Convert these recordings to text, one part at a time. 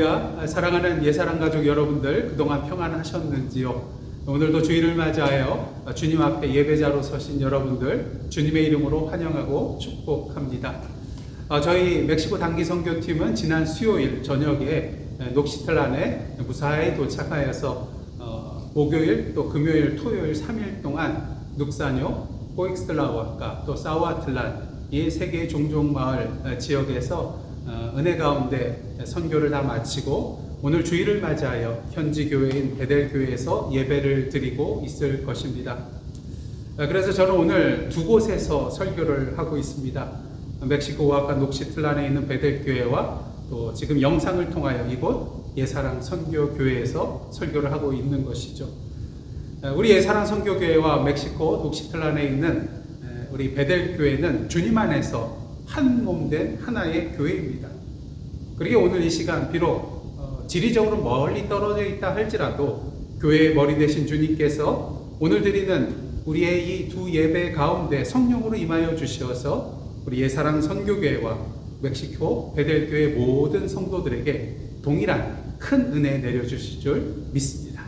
할렐루야. 사랑하는 예사랑 가족 여러분들, 그동안 평안하셨는지요? 오늘도 주일을 맞이하여 주님 앞에 예배자로 서신 여러분들 주님의 이름으로 환영하고 축복합니다. 저희 멕시코 단기 선교팀은 지난 수요일 저녁에 녹시틀란에 무사히 도착하여서 목요일 또 금요일 토요일 3일 동안 눅사뇨, 포익스틀라와카 또 사우아틀란 이 세 개의 종종 마을 지역에서 은혜 가운데 선교를 다 마치고 오늘 주일을 맞이하여 현지 교회인 베델 교회에서 예배를 드리고 있을 것입니다. 그래서 저는 오늘 두 곳에서 설교를 하고 있습니다. 멕시코 오아카 녹시틀란에 있는 베델 교회와 또 지금 영상을 통하여 이곳 예사랑 선교교회에서 설교를 하고 있는 것이죠. 우리 예사랑 선교교회와 멕시코 녹시틀란에 있는 우리 베델 교회는 주님 안에서 한 몸 된 하나의 교회입니다. 그러기에 오늘 이 시간 비록 지리적으로 멀리 떨어져 있다 할지라도 교회의 머리 되신 주님께서 오늘 드리는 우리의 이 두 예배 가운데 성령으로 임하여 주시어서 우리 예사랑 선교교회와 멕시코 베델교회 모든 성도들에게 동일한 큰 은혜 내려주실 줄 믿습니다.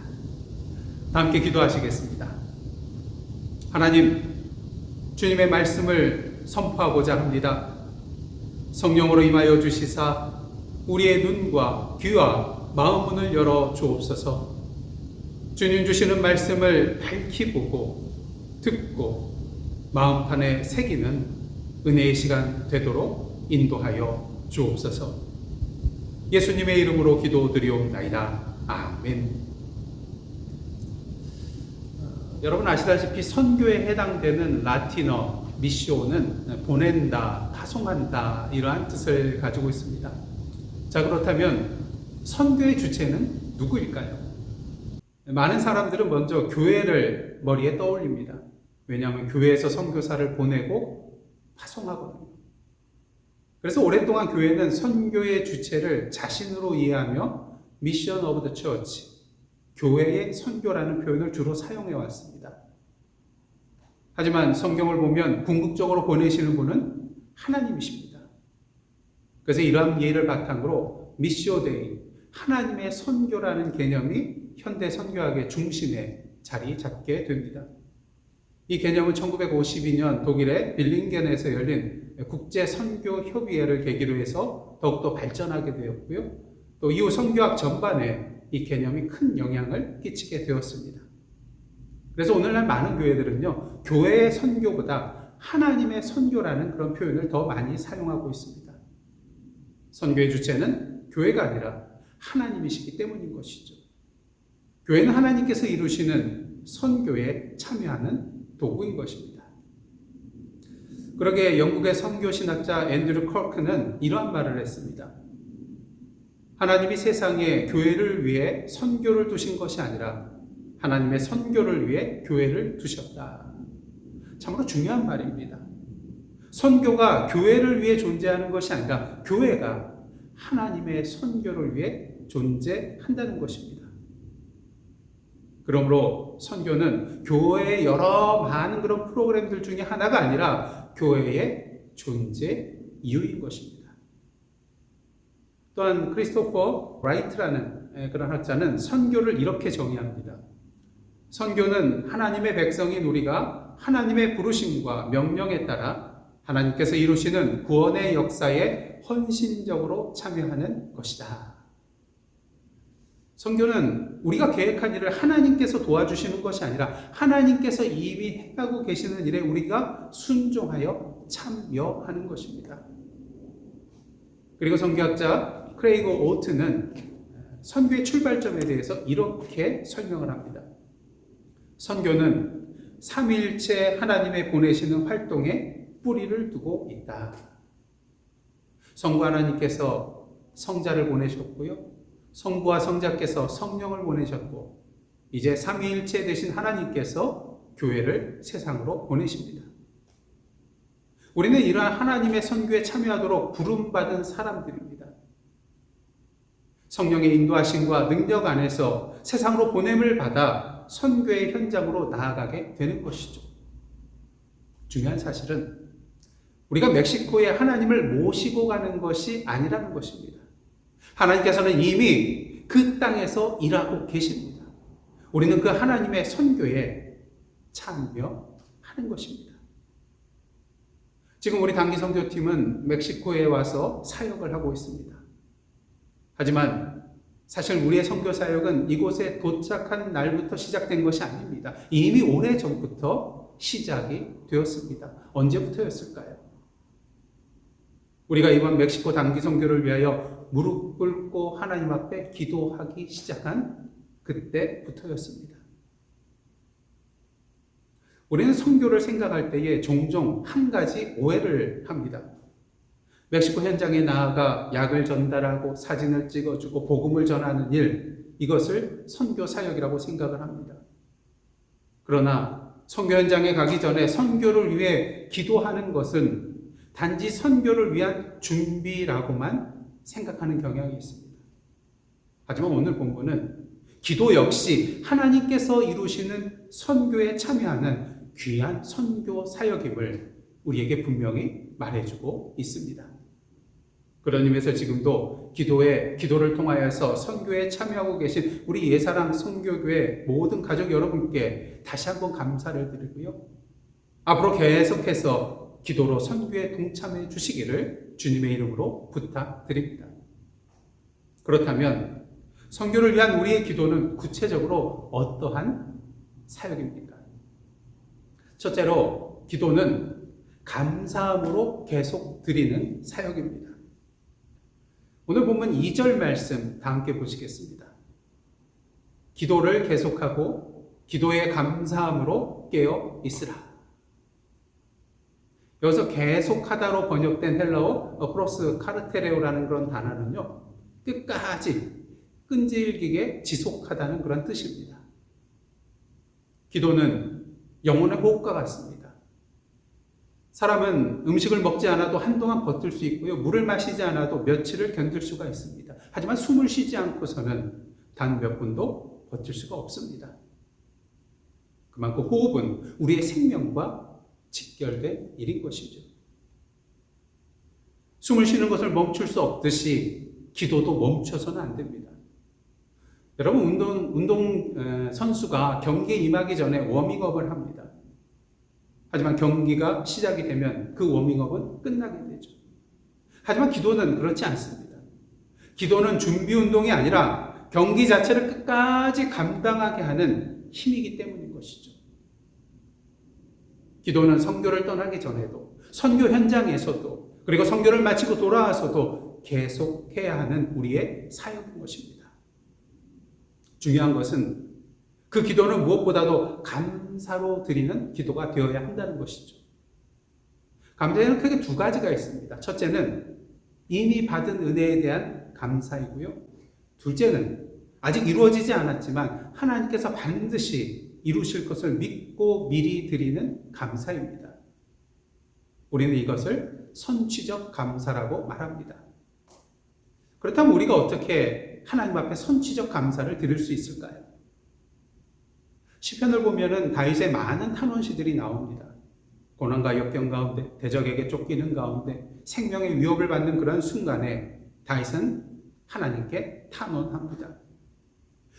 다 함께 기도하시겠습니다. 하나님, 주님의 말씀을 선포하고자 합니다. 성령으로 임하여 주시사 우리의 눈과 귀와 마음 문을 열어 주옵소서. 주님 주시는 말씀을 밝히 보고 듣고 마음판에 새기는 은혜의 시간 되도록 인도하여 주옵소서. 예수님의 이름으로 기도드리옵나이다. 아멘. 여러분 아시다시피 선교에 해당되는 라틴어 미시오는 보낸다, 파송한다 이러한 뜻을 가지고 있습니다. 자, 그렇다면 선교의 주체는 누구일까요? 많은 사람들은 먼저 교회를 머리에 떠올립니다. 왜냐하면 교회에서 선교사를 보내고 파송하거든요. 그래서 오랫동안 교회는 선교의 주체를 자신으로 이해하며 미션 오브 더 처치, 교회의 선교라는 표현을 주로 사용해 왔습니다. 하지만 성경을 보면 궁극적으로 보내시는 분은 하나님이십니다. 그래서 이러한 이해를 바탕으로 미시오 데이, 하나님의 선교라는 개념이 현대 선교학의 중심에 자리 잡게 됩니다. 이 개념은 1952년 독일의 빌링겐에서 열린 국제 선교 협의회를 계기로 해서 더욱더 발전하게 되었고요. 또 이후 선교학 전반에 이 개념이 큰 영향을 끼치게 되었습니다. 그래서 오늘날 많은 교회들은요, 교회의 선교보다 하나님의 선교라는 그런 표현을 더 많이 사용하고 있습니다. 선교의 주체는 교회가 아니라 하나님이시기 때문인 것이죠. 교회는 하나님께서 이루시는 선교에 참여하는 도구인 것입니다. 그러게 영국의 선교신학자 앤드류 커크는 이러한 말을 했습니다. 하나님이 세상에 교회를 위해 선교를 두신 것이 아니라 하나님의 선교를 위해 교회를 두셨다. 참으로 중요한 말입니다. 선교가 교회를 위해 존재하는 것이 아니라 교회가 하나님의 선교를 위해 존재한다는 것입니다. 그러므로 선교는 교회의 여러 많은 그런 프로그램들 중에 하나가 아니라 교회의 존재 이유인 것입니다. 또한 크리스토퍼 라이트라는 그런 학자는 선교를 이렇게 정의합니다. 선교는 하나님의 백성인 우리가 하나님의 부르심과 명령에 따라 하나님께서 이루시는 구원의 역사에 헌신적으로 참여하는 것이다. 선교는 우리가 계획한 일을 하나님께서 도와주시는 것이 아니라 하나님께서 이미 행하고 계시는 일에 우리가 순종하여 참여하는 것입니다. 그리고 선교학자 크레이그 오트는 선교의 출발점에 대해서 이렇게 설명을 합니다. 선교는 삼위일체 하나님의 보내시는 활동에 뿌리를 두고 있다. 성부 하나님께서 성자를 보내셨고요. 성부와 성자께서 성령을 보내셨고 이제 삼위일체 되신 하나님께서 교회를 세상으로 보내십니다. 우리는 이러한 하나님의 선교에 참여하도록 부름받은 사람들입니다. 성령의 인도하심과 능력 안에서 세상으로 보냄을 받아 선교의 현장으로 나아가게 되는 것이죠. 중요한 사실은 우리가 멕시코에 하나님을 모시고 가는 것이 아니라는 것입니다. 하나님께서는 이미 그 땅에서 일하고 계십니다. 우리는 그 하나님의 선교에 참여하는 것입니다. 지금 우리 단기 선교팀은 멕시코에 와서 사역을 하고 있습니다. 하지만 사실 우리의 선교 사역은 이곳에 도착한 날부터 시작된 것이 아닙니다. 이미 오래전부터 시작이 되었습니다. 언제부터였을까요? 우리가 이번 멕시코 단기 선교를 위하여 무릎 꿇고 하나님 앞에 기도하기 시작한 그때부터였습니다. 우리는 선교를 생각할 때에 종종 한 가지 오해를 합니다. 멕시코 현장에 나아가 약을 전달하고 사진을 찍어주고 복음을 전하는 일, 이것을 선교 사역이라고 생각을 합니다. 그러나 선교 현장에 가기 전에 선교를 위해 기도하는 것은 단지 선교를 위한 준비라고만 생각하는 경향이 있습니다. 하지만 오늘 본문은 기도 역시 하나님께서 이루시는 선교에 참여하는 귀한 선교 사역임을 우리에게 분명히 말해주고 있습니다. 그런 의미에서 지금도 기도를 통하여서 선교에 참여하고 계신 우리 예사랑 선교교회 모든 가족 여러분께 다시 한번 감사를 드리고요. 앞으로 계속해서 기도로 선교에 동참해 주시기를 주님의 이름으로 부탁드립니다. 그렇다면 선교를 위한 우리의 기도는 구체적으로 어떠한 사역입니까? 첫째로 기도는 감사함으로 계속 드리는 사역입니다. 오늘 본문 2절 말씀 다 함께 보시겠습니다. 기도를 계속하고 기도의 감사함으로 깨어 있으라. 여기서 계속하다로 번역된 헬라어 프로스 카르테레오라는 그런 단어는요, 끝까지 끈질기게 지속하다는 그런 뜻입니다. 기도는 영혼의 호흡과 같습니다. 사람은 음식을 먹지 않아도 한동안 버틸 수 있고요. 물을 마시지 않아도 며칠을 견딜 수가 있습니다. 하지만 숨을 쉬지 않고서는 단 몇 분도 버틸 수가 없습니다. 그만큼 호흡은 우리의 생명과 직결된 일인 것이죠. 숨을 쉬는 것을 멈출 수 없듯이 기도도 멈춰서는 안 됩니다. 여러분, 운동 선수가 경기에 임하기 전에 워밍업을 합니다. 하지만 경기가 시작이 되면 그 워밍업은 끝나게 되죠. 하지만 기도는 그렇지 않습니다. 기도는 준비 운동이 아니라 경기 자체를 끝까지 감당하게 하는 힘이기 때문인 것이죠. 기도는 선교를 떠나기 전에도, 선교 현장에서도, 그리고 선교를 마치고 돌아와서도 계속해야 하는 우리의 사역인 것입니다. 중요한 것은 그 기도는 무엇보다도 감사로 드리는 기도가 되어야 한다는 것이죠. 감사에는 크게 두 가지가 있습니다. 첫째는 이미 받은 은혜에 대한 감사이고요. 둘째는 아직 이루어지지 않았지만 하나님께서 반드시 이루실 것을 믿고 미리 드리는 감사입니다. 우리는 이것을 선취적 감사라고 말합니다. 그렇다면 우리가 어떻게 하나님 앞에 선취적 감사를 드릴 수 있을까요? 시편을 보면은 다윗의 많은 탄원시들이 나옵니다. 고난과 역경 가운데, 대적에게 쫓기는 가운데, 생명의 위협을 받는 그런 순간에 다윗은 하나님께 탄원합니다.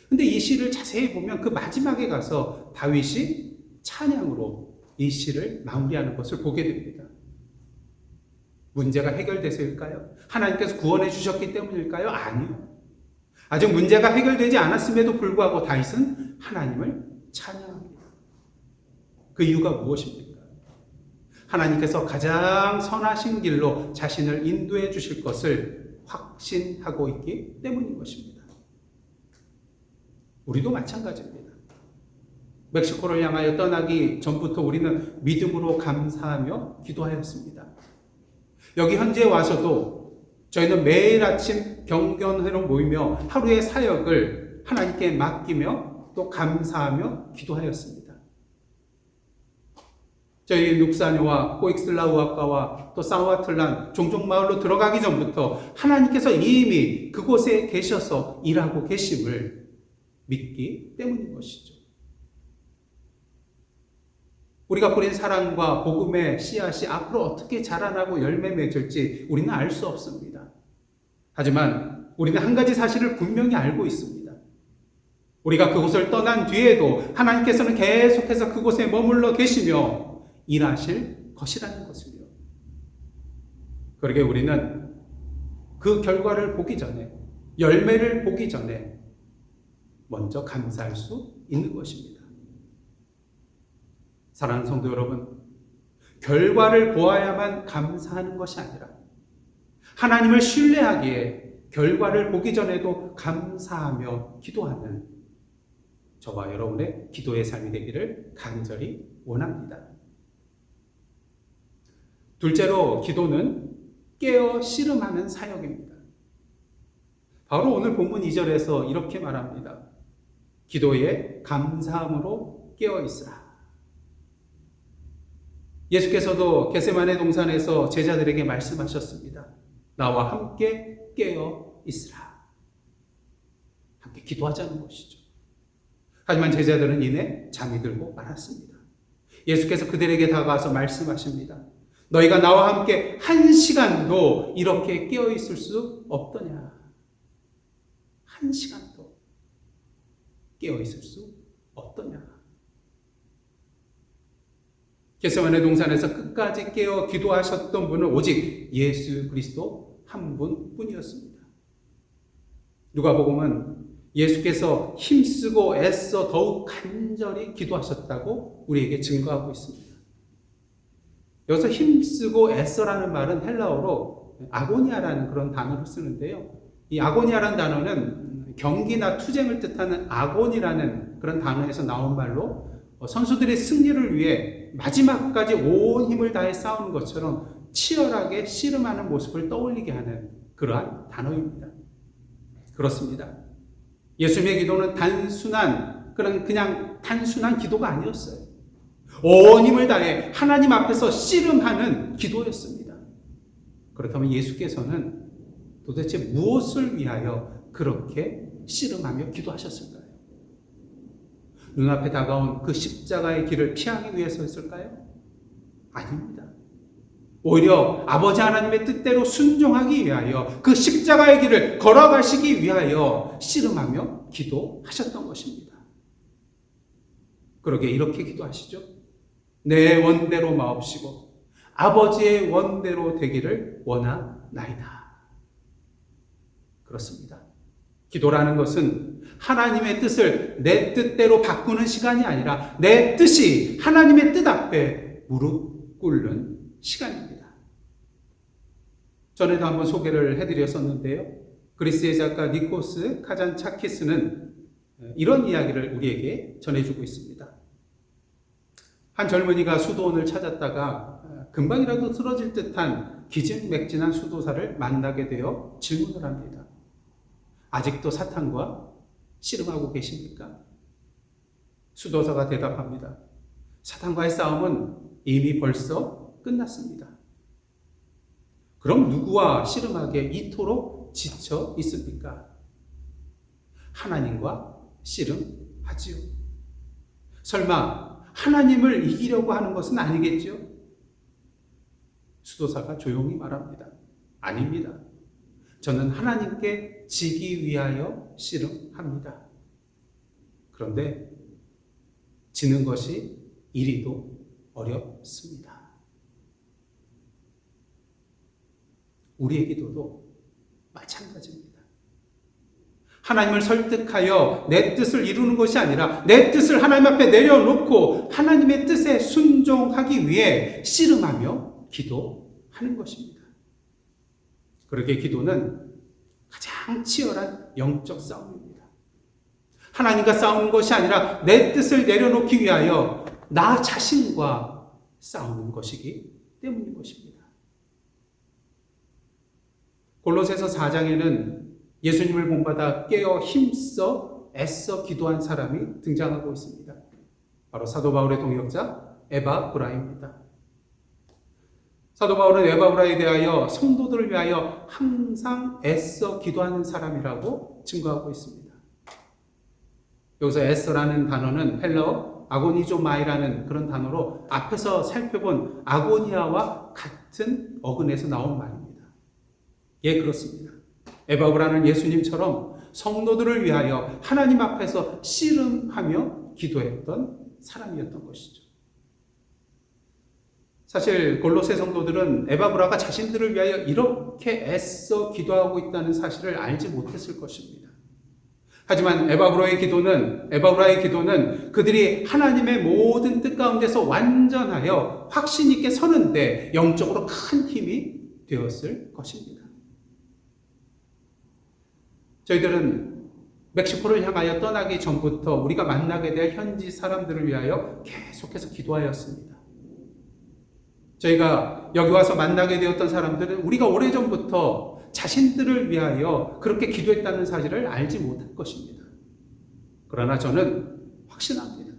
근데 이 시를 자세히 보면 그 마지막에 가서 다윗이 찬양으로 이 시를 마무리하는 것을 보게 됩니다. 문제가 해결돼서일까요? 하나님께서 구원해 주셨기 때문일까요? 아니요. 아직 문제가 해결되지 않았음에도 불구하고 다윗은 하나님을 찬양합니다. 그 이유가 무엇입니까? 하나님께서 가장 선하신 길로 자신을 인도해 주실 것을 확신하고 있기 때문인 것입니다. 우리도 마찬가지입니다. 멕시코를 향하여 떠나기 전부터 우리는 믿음으로 감사하며 기도하였습니다. 여기 현지에 와서도 저희는 매일 아침 경건회로 모이며 하루의 사역을 하나님께 맡기며 또 감사하며 기도하였습니다. 저희 룩사네와 코익슬라우아카와 또 사우아틀란 종족 마을로 들어가기 전부터 하나님께서 이미 그곳에 계셔서 일하고 계심을 믿기 때문인 것이죠. 우리가 뿌린 사랑과 복음의 씨앗이 앞으로 어떻게 자라나고 열매 맺을지 우리는 알 수 없습니다. 하지만 우리는 한 가지 사실을 분명히 알고 있습니다. 우리가 그곳을 떠난 뒤에도 하나님께서는 계속해서 그곳에 머물러 계시며 일하실 것이라는 것을요. 그러게 우리는 그 결과를 보기 전에, 열매를 보기 전에 먼저 감사할 수 있는 것입니다. 사랑하는 성도 여러분, 결과를 보아야만 감사하는 것이 아니라 하나님을 신뢰하기에 결과를 보기 전에도 감사하며 기도하는 저와 여러분의 기도의 삶이 되기를 간절히 원합니다. 둘째로, 기도는 깨어 씨름하는 사역입니다. 바로 오늘 본문 2절에서 이렇게 말합니다. 기도에 감사함으로 깨어 있으라. 예수께서도 겟세마네 동산에서 제자들에게 말씀하셨습니다. 나와 함께 깨어 있으라. 함께 기도하자는 것이죠. 하지만 제자들은 이내 잠이 들고 말았습니다. 예수께서 그들에게 다가와서 말씀하십니다. 너희가 나와 함께 한 시간도 이렇게 깨어 있을 수 없더냐. 한 시간도 깨어 있을 수 없더냐. 겟세마네 동산에서 끝까지 깨어 기도하셨던 분은 오직 예수 그리스도 한 분뿐이었습니다. 누가복음은 예수께서 힘쓰고 애써 더욱 간절히 기도하셨다고 우리에게 증거하고 있습니다. 여기서 힘쓰고 애써라는 말은 헬라어로 아고니아라는 그런 단어를 쓰는데요. 이 아고니아라는 단어는 경기나 투쟁을 뜻하는 아곤이라는 그런 단어에서 나온 말로 선수들의 승리를 위해 마지막까지 온 힘을 다해 싸우는 것처럼 치열하게 씨름하는 모습을 떠올리게 하는 그러한 단어입니다. 그렇습니다. 예수님의 기도는 그냥 단순한 기도가 아니었어요. 온 힘을 다해 하나님 앞에서 씨름하는 기도였습니다. 그렇다면 예수께서는 도대체 무엇을 위하여 그렇게 씨름하며 기도하셨을까요? 눈앞에 다가온 그 십자가의 길을 피하기 위해서였을까요? 아닙니다. 오히려 아버지 하나님의 뜻대로 순종하기 위하여 그 십자가의 길을 걸어가시기 위하여 씨름하며 기도하셨던 것입니다. 그러게 이렇게 기도하시죠. 내 원대로 마옵시고 아버지의 원대로 되기를 원하나이다. 그렇습니다. 기도라는 것은 하나님의 뜻을 내 뜻대로 바꾸는 시간이 아니라 내 뜻이 하나님의 뜻 앞에 무릎 꿇는 시간입니다. 전에도 한번 소개를 해드렸었는데요. 그리스의 작가 니코스 카잔차키스는 이런 이야기를 우리에게 전해주고 있습니다. 한 젊은이가 수도원을 찾았다가 금방이라도 쓰러질 듯한 기진맥진한 수도사를 만나게 되어 질문을 합니다. 아직도 사탄과 씨름하고 계십니까? 수도사가 대답합니다. 사탄과의 싸움은 이미 벌써 끝났습니다. 그럼 누구와 씨름하기에 이토록 지쳐 있습니까? 하나님과 씨름하지요. 설마 하나님을 이기려고 하는 것은 아니겠죠? 수도사가 조용히 말합니다. 아닙니다. 저는 하나님께 지기 위하여 씨름합니다. 그런데 지는 것이 이리도 어렵습니다. 우리의 기도도 마찬가지입니다. 하나님을 설득하여 내 뜻을 이루는 것이 아니라 내 뜻을 하나님 앞에 내려놓고 하나님의 뜻에 순종하기 위해 씨름하며 기도하는 것입니다. 그렇게 기도는 가장 치열한 영적 싸움입니다. 하나님과 싸우는 것이 아니라 내 뜻을 내려놓기 위하여 나 자신과 싸우는 것이기 때문인 것입니다. 골로새서 4장에는 예수님을 본받아 깨어 힘써 애써 기도한 사람이 등장하고 있습니다. 바로 사도 바울의 동역자 에바브라입니다. 사도 바울은 에바브라에 대하여 성도들을 위하여 항상 애써 기도하는 사람이라고 증거하고 있습니다. 여기서 애써라는 단어는 헬라어 아고니조마이라는 그런 단어로 앞에서 살펴본 아고니아와 같은 어근에서 나온 말입니다. 예, 그렇습니다. 에바브라는 예수님처럼 성도들을 위하여 하나님 앞에서 씨름하며 기도했던 사람이었던 것이죠. 사실 골로새 성도들은 에바브라가 자신들을 위하여 이렇게 애써 기도하고 있다는 사실을 알지 못했을 것입니다. 하지만 에바브라의 기도는 그들이 하나님의 모든 뜻 가운데서 완전하여 확신 있게 서는데 영적으로 큰 힘이 되었을 것입니다. 저희들은 멕시코를 향하여 떠나기 전부터 우리가 만나게 될 현지 사람들을 위하여 계속해서 기도하였습니다. 저희가 여기 와서 만나게 되었던 사람들은 우리가 오래전부터 자신들을 위하여 그렇게 기도했다는 사실을 알지 못할 것입니다. 그러나 저는 확신합니다.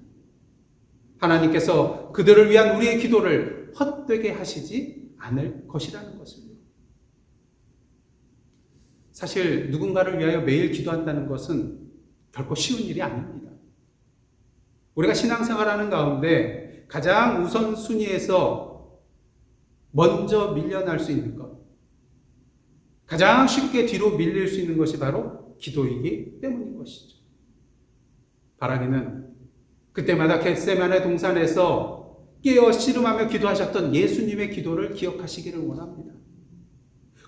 하나님께서 그들을 위한 우리의 기도를 헛되게 하시지 않을 것이라는 것을요. 사실 누군가를 위하여 매일 기도한다는 것은 결코 쉬운 일이 아닙니다. 우리가 신앙생활하는 가운데 가장 우선순위에서 먼저 밀려날 수 있는 것, 가장 쉽게 뒤로 밀릴 수 있는 것이 바로 기도이기 때문인 것이죠. 바라기는 그때마다 겟세마네 동산에서 깨어 씨름하며 기도하셨던 예수님의 기도를 기억하시기를 원합니다.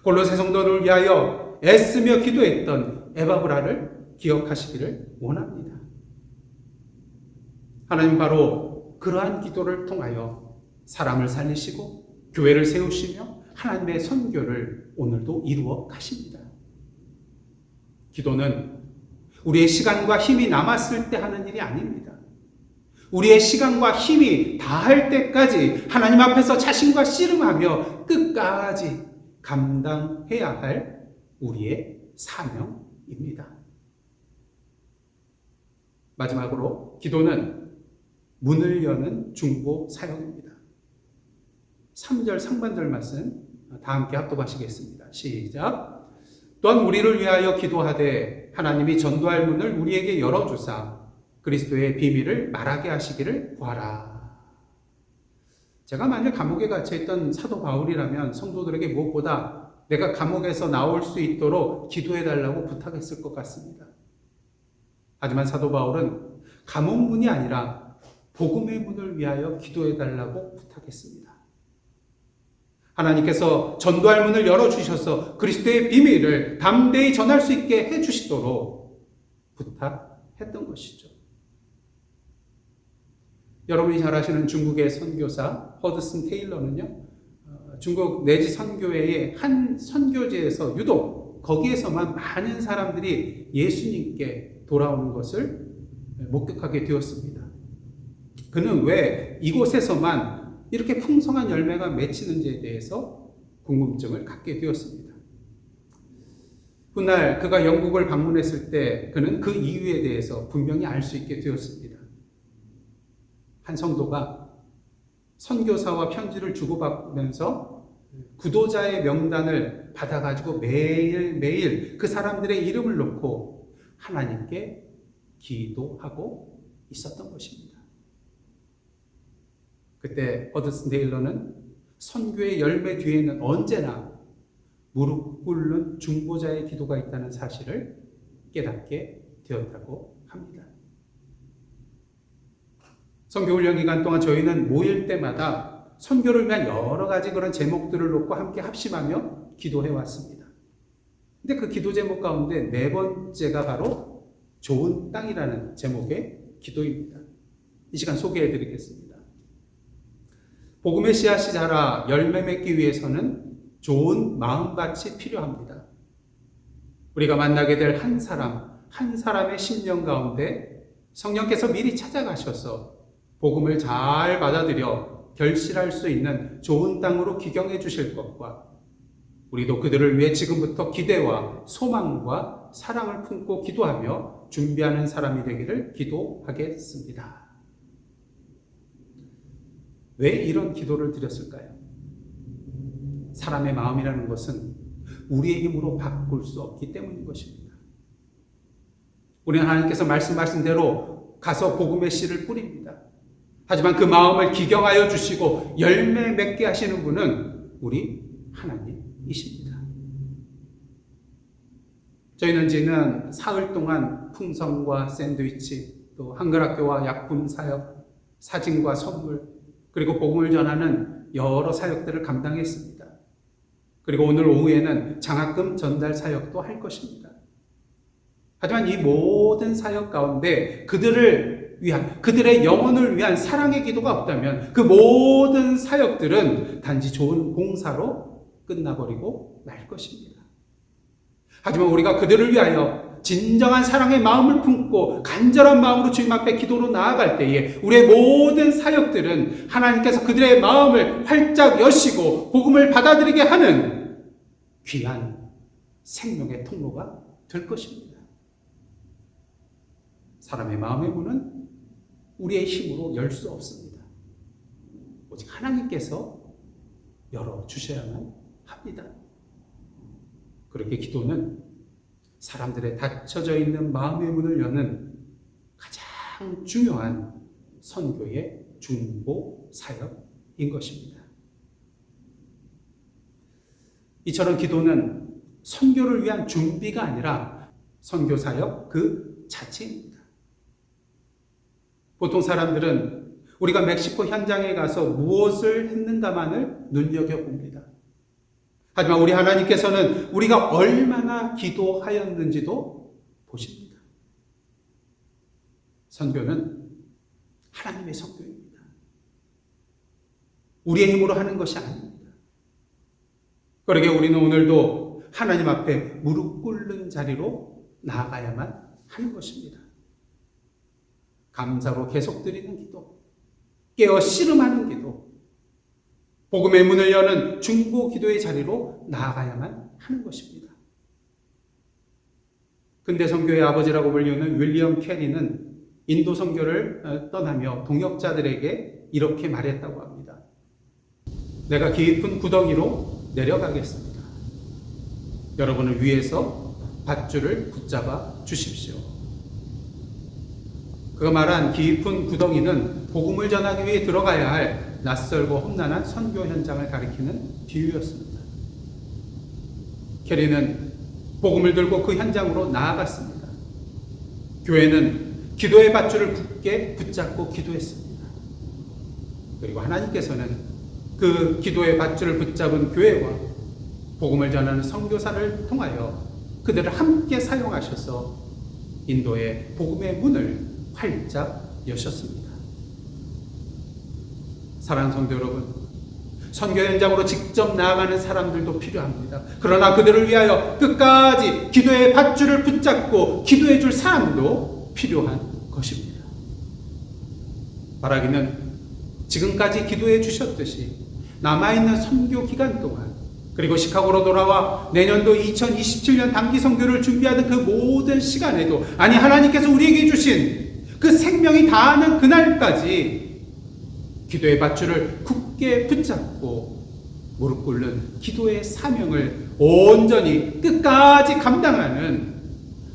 골로새 성도를 위하여 애쓰며 기도했던 에바브라를 기억하시기를 원합니다. 하나님 바로 그러한 기도를 통하여 사람을 살리시고 교회를 세우시며 하나님의 선교를 오늘도 이루어 가십니다. 기도는 우리의 시간과 힘이 남았을 때 하는 일이 아닙니다. 우리의 시간과 힘이 다할 때까지 하나님 앞에서 자신과 씨름하며 끝까지 감당해야 할 우리의 사명입니다. 마지막으로 기도는 문을 여는 중보 사역입니다. 3절 상반절 말씀 다 함께 합독하시겠습니다. 시작. 또한 우리를 위하여 기도하되 하나님이 전도할 문을 우리에게 열어주사 그리스도의 비밀을 말하게 하시기를 구하라. 제가 만약 감옥에 갇혀있던 사도 바울이라면 성도들에게 무엇보다 내가 감옥에서 나올 수 있도록 기도해달라고 부탁했을 것 같습니다. 하지만 사도 바울은 감옥 문이 아니라 복음의 문을 위하여 기도해달라고 부탁했습니다. 하나님께서 전도할 문을 열어주셔서 그리스도의 비밀을 담대히 전할 수 있게 해주시도록 부탁했던 것이죠. 여러분이 잘 아시는 중국의 선교사 허드슨 테일러는요, 중국 내지 선교회의 한 선교지에서 유독 거기에서만 많은 사람들이 예수님께 돌아오는 것을 목격하게 되었습니다. 그는 왜 이곳에서만 이렇게 풍성한 열매가 맺히는지에 대해서 궁금증을 갖게 되었습니다. 훗날 그가 영국을 방문했을 때 그는 그 이유에 대해서 분명히 알 수 있게 되었습니다. 한 성도가 선교사와 편지를 주고받으면서 구도자의 명단을 받아가지고 매일매일 그 사람들의 이름을 놓고 하나님께 기도하고 있었던 것입니다. 그때 허드슨 테일러는 선교의 열매 뒤에는 언제나 무릎 꿇는 중보자의 기도가 있다는 사실을 깨닫게 되었다고 합니다. 선교 훈련 기간 동안 저희는 모일 때마다 선교를 위한 여러 가지 그런 제목들을 놓고 함께 합심하며 기도해 왔습니다. 근데 그 기도 제목 가운데 네 번째가 바로 좋은 땅이라는 제목의 기도입니다. 이 시간 소개해 드리겠습니다. 복음의 씨앗이 자라 열매 맺기 위해서는 좋은 마음밭이 필요합니다. 우리가 만나게 될 한 사람의 심령 가운데 성령께서 미리 찾아가셔서 복음을 잘 받아들여 결실할 수 있는 좋은 땅으로 기경해 주실 것과 우리도 그들을 위해 지금부터 기대와 소망과 사랑을 품고 기도하며 준비하는 사람이 되기를 기도하겠습니다. 왜 이런 기도를 드렸을까요? 사람의 마음이라는 것은 우리의 힘으로 바꿀 수 없기 때문인 것입니다. 우리는 하나님께서 말씀하신 대로 가서 복음의 씨를 뿌립니다. 하지만 그 마음을 기경하여 주시고 열매 맺게 하시는 분은 우리 하나님이십니다. 저희는 지난 사흘 동안 풍선과 샌드위치, 또 한글학교와 약품 사역, 사진과 선물, 그리고 복음을 전하는 여러 사역들을 감당했습니다. 그리고 오늘 오후에는 장학금 전달 사역도 할 것입니다. 하지만 이 모든 사역 가운데 그들의 영혼을 위한 사랑의 기도가 없다면 그 모든 사역들은 단지 좋은 봉사로 끝나버리고 말 것입니다. 하지만 우리가 그들을 위하여 진정한 사랑의 마음을 품고 간절한 마음으로 주님 앞에 기도로 나아갈 때에 우리의 모든 사역들은 하나님께서 그들의 마음을 활짝 여시고 복음을 받아들이게 하는 귀한 생명의 통로가 될 것입니다. 사람의 마음의 문은 우리의 힘으로 열 수 없습니다. 오직 하나님께서 열어주셔야만 합니다. 그렇게 기도는 사람들의 닫혀져 있는 마음의 문을 여는 가장 중요한 선교의 중보 사역인 것입니다. 이처럼 기도는 선교를 위한 준비가 아니라 선교 사역 그 자체입니다. 보통 사람들은 우리가 멕시코 현장에 가서 무엇을 했는가만을 눈여겨봅니다. 하지만 우리 하나님께서는 우리가 얼마나 기도하였는지도 보십니다. 선교는 하나님의 선교입니다. 우리의 힘으로 하는 것이 아닙니다. 그러게 우리는 오늘도 하나님 앞에 무릎 꿇는 자리로 나아가야만 하는 것입니다. 감사로 계속 드리는 기도, 깨어 씨름하는 기도, 복음의 문을 여는 중보 기도의 자리로 나아가야만 하는 것입니다. 근대 선교의 아버지라고 불리는 윌리엄 캐리는 인도 선교를 떠나며 동역자들에게 이렇게 말했다고 합니다. 내가 깊은 구덩이로 내려가겠습니다. 여러분은 위에서 밧줄을 붙잡아 주십시오. 그가 말한 깊은 구덩이는 복음을 전하기 위해 들어가야 할 낯설고 험난한 선교 현장을 가리키는 비유였습니다. 캐리는 복음을 들고 그 현장으로 나아갔습니다. 교회는 기도의 밧줄을 굳게 붙잡고 기도했습니다. 그리고 하나님께서는 그 기도의 밧줄을 붙잡은 교회와 복음을 전하는 선교사를 통하여 그들을 함께 사용하셔서 인도의 복음의 문을 활짝 여셨습니다. 사랑하는 성도 여러분, 선교 현장으로 직접 나아가는 사람들도 필요합니다. 그러나 그들을 위하여 끝까지 기도의 밧줄을 붙잡고 기도해 줄 사람도 필요한 것입니다. 바라기는 지금까지 기도해 주셨듯이 남아있는 선교 기간 동안 그리고 시카고로 돌아와 내년도 2027년 단기 선교를 준비하는 그 모든 시간에도 하나님께서 우리에게 주신 그 생명이 다하는 그날까지 기도의 밧줄을 굳게 붙잡고 무릎 꿇는 기도의 사명을 온전히 끝까지 감당하는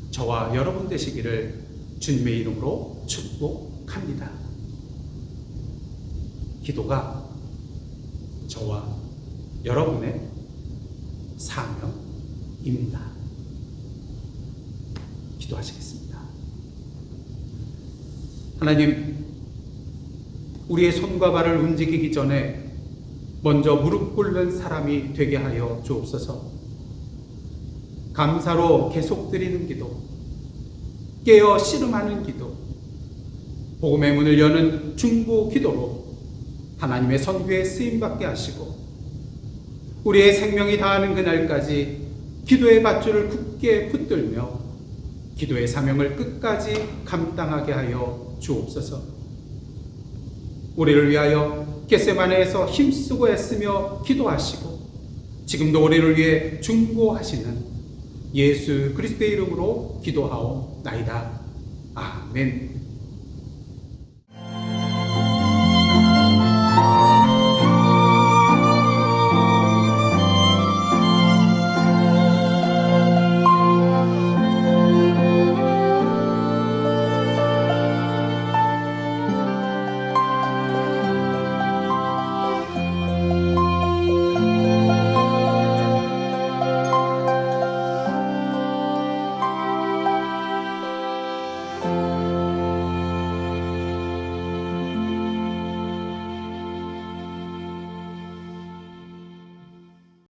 저와 여러분 되시기를 주님의 이름으로 축복합니다. 기도가 저와 여러분의 사명입니다. 기도하시겠습니다. 하나님, 우리의 손과 발을 움직이기 전에 먼저 무릎 꿇는 사람이 되게 하여 주옵소서. 감사로 계속 드리는 기도, 깨어 씨름하는 기도, 복음의 문을 여는 중보 기도로 하나님의 선교에 쓰임받게 하시고 우리의 생명이 다하는 그날까지 기도의 밧줄을 굳게 붙들며 기도의 사명을 끝까지 감당하게 하여 주옵소서. 우리를 위하여 겟세마네에서 힘쓰고 애쓰며 기도하시고 지금도 우리를 위해 중보하시는 예수 그리스도의 이름으로 기도하옵나이다. 아멘.